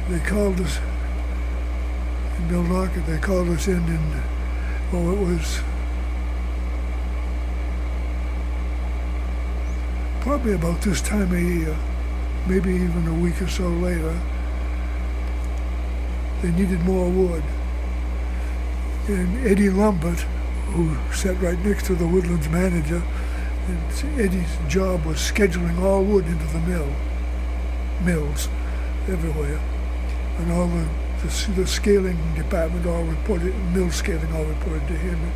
they called us in Milwaukee. They called us in, and it was probably about this time of year, maybe even a week or so later. They needed more wood. And Eddie Lumbert, who sat right next to the Woodlands manager, and Eddie's job was scheduling all wood into the mills everywhere. And all the scaling department all reported, mill scaling all reported to him. And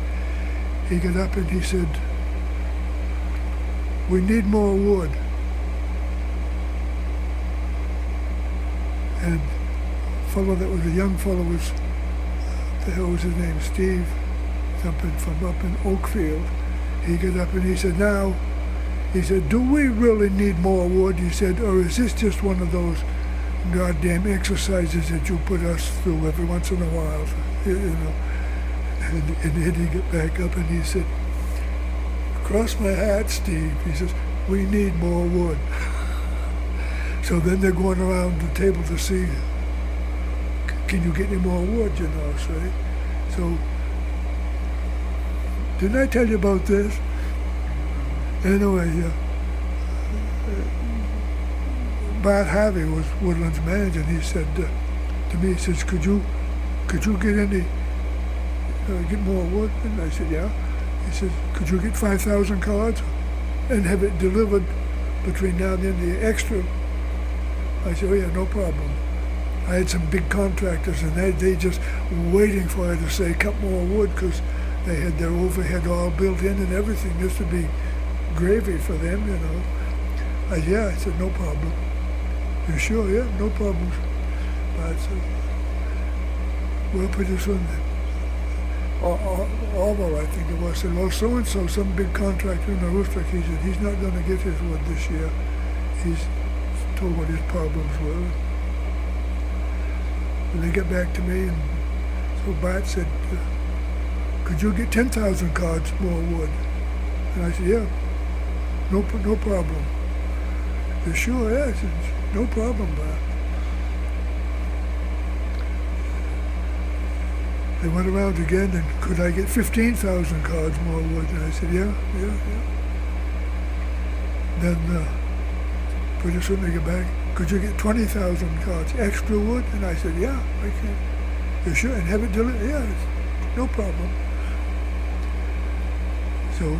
he got up and he said, "We need more wood." And a young fellow was, the hell was his name, Steve, something from up in Oakfield. He got up and he said, "Do we really need more wood?" He said, "Or is this just one of those goddamn exercises that you put us through every once in a while?" And Eddie got back up and he said, "Cross my heart, Steve." He says, "We need more wood." So then they're going around the table to see, can you get any more wood, say. So, didn't I tell you about this? Anyway, Bart Harvey was Woodland's manager, and he said to me, he says, could you get more wood? And I said, yeah. He says, could you get 5,000 cards and have it delivered between now and then, the extra? I said, oh yeah, no problem. I had some big contractors, and they just waiting for her to say, cut more wood, because they had their overhead all built in and everything. This would be gravy for them, I said, no problem. You sure? Yeah, no problem. I said, well, pretty soon, Orville, I think it was, said, well, so-and-so, some big contractor in the rooster, he said, he's not going to get his wood this year. He's told what his problems were. And they got back to me, and so Bart said, could you get 10,000 cards more wood? And I said, yeah, no problem. You sure? Yeah, I said, no problem, Bart. They went around again, and could I get 15,000 cards more wood? And I said, yeah. Then pretty soon they get back, could you get 20,000 cards extra wood? And I said, yeah, I can. You sure? And have it delivered? Yeah, no problem. So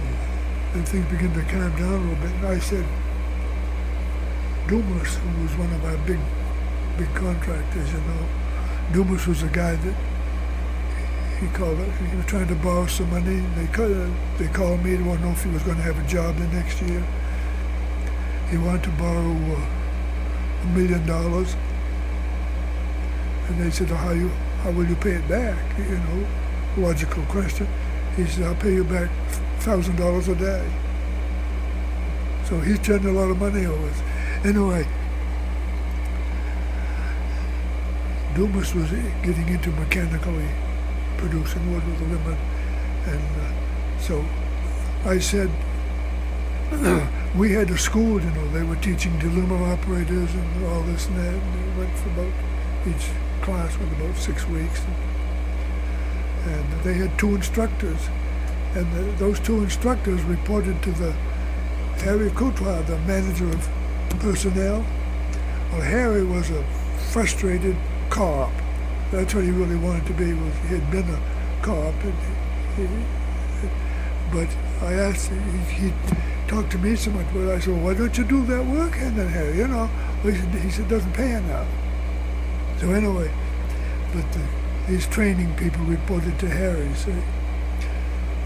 then things began to calm down a little bit, and I said, Dumas, who was one of our big contractors, Dumas was a guy that he was trying to borrow some money. They called me to want to know if he was going to have a job the next year. He wanted to borrow $1 million, and they said, how will you pay it back? Logical question. He said, I'll pay you back $1,000 a day. So he's turning a lot of money over us. Anyway, Dumas was getting into mechanically producing wood with a limit, and so I said, we had a school, they were teaching delimber operators and all this and that, and they went for each class went about 6 weeks, and they had 2 instructors, and those 2 instructors reported to the Harry Courtois, the manager of personnel. Well, Harry was a frustrated co-op. That's what he really wanted to be. He had been a co-op, but I asked, he talked to me so much, but I said, well, why don't you do that work? And then Harry, he said, it doesn't pay enough. So anyway, but these training people reported to Harry, see.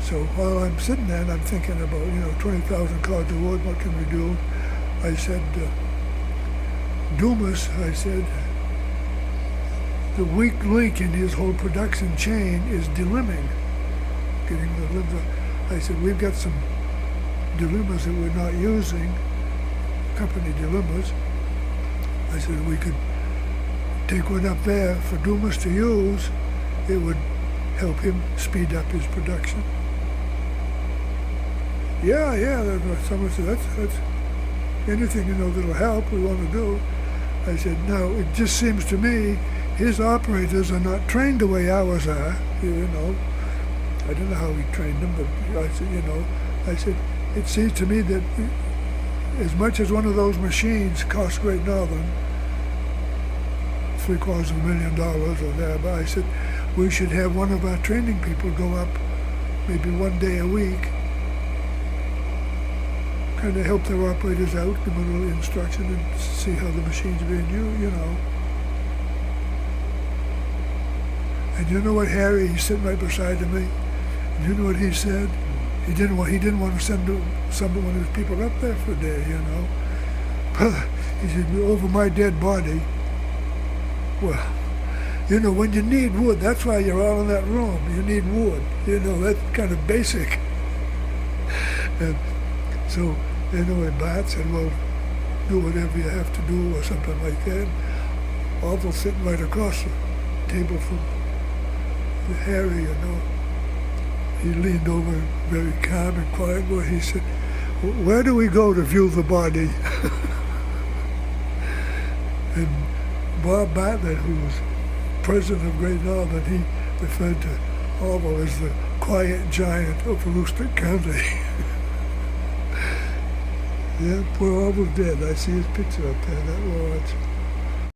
So while I'm sitting there and I'm thinking about, 20,000 cards of wood, what can we do? I said, Dumas, I said, the weak link in his whole production chain is delimbing, getting the limbs. I said, we've got some delimbers that we're not using, company delimbers. I said, we could take one up there for Dumas to use. It would help him speed up his production. Yeah, someone said, that's anything, that'll help, we want to do. I said, now, it just seems to me his operators are not trained the way ours are, you know. I don't know how he trained them, but I said, you know, I said, it seems to me that as much as one of those machines costs Great Northern $750,000 or there, but I said, we should have one of our training people go up maybe one day a week, kind of help their operators out, give them a little instruction and see how the machine's being used, you know. And you know what, Harry, he's sitting right beside me, and you know what he said? He didn't want to send one of his people up there for a day, you know. He said, over my dead body. Well, you know, when you need wood, that's why you're all in that room. You need wood. You know, that's kind of basic. And so, anyway, Bart said, well, do whatever you have to do or something like that. Orville sitting right across the table from Harry, you know. He leaned over very calm and quiet, where he said, where do we go to view the body? And Bob Bartlett, who was president of Great Northern, he referred to Orville as the quiet giant of Aroostook County. Yeah, poor Orville's dead. I see his picture up there, that lodge.